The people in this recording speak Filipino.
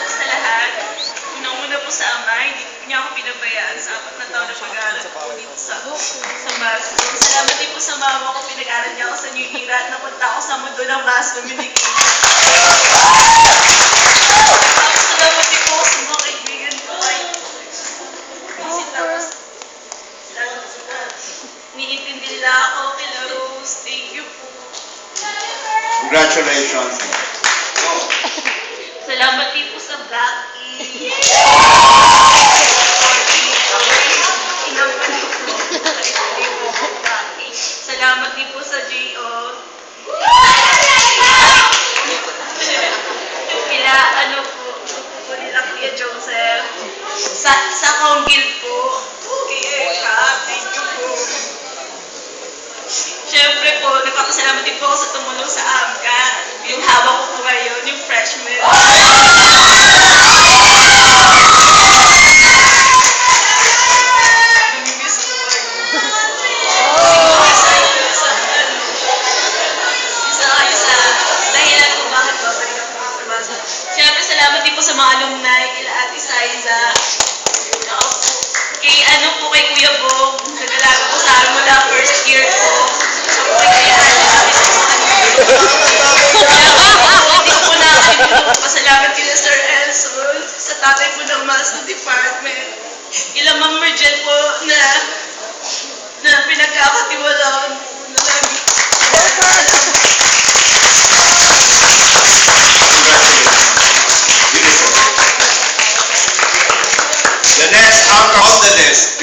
sa lahat. Unang-una po sa ama, hindi niya ako pinabayaan sa 4 na taon na pag-aaral ko dito sa Masco. Salamat din po sa mama ko, pinag-aaral niya ako sa New Era at napunta ako sa mundo ng mass communication. Salamat din po sa mga kaibigan ko ay niintindi nila ako, kila Rose. Thank you po. Congratulations. Salamat din po sa Blackie. Salamat din po sa J.O. Kila nila Kuya Joseph. Sa Conggil po. Kay Eka, thank you po. Siyempre po, nagpapasalamat din po ako sa tumulong sa AMCA. Yung hawak ko po ngayon, yung freshman. Namimiss ko po kayo. Isa kayo sa dahilan kung bakit babalik ako sa basa. Siyempre, salamat din po sa mga alumni, kila Ate Saiza. Kay kay Kuya Bong, nag-alaga po sa amin mula first year po. Siya po kay Kuya Hindi ko po nakakalimutan. Pasalamat kila Sir Elson, sa tatay po ng Mass Department. Kila Ma'am Mergel po na pinagkakatiwalaan po na lagi. The next anchor on the list.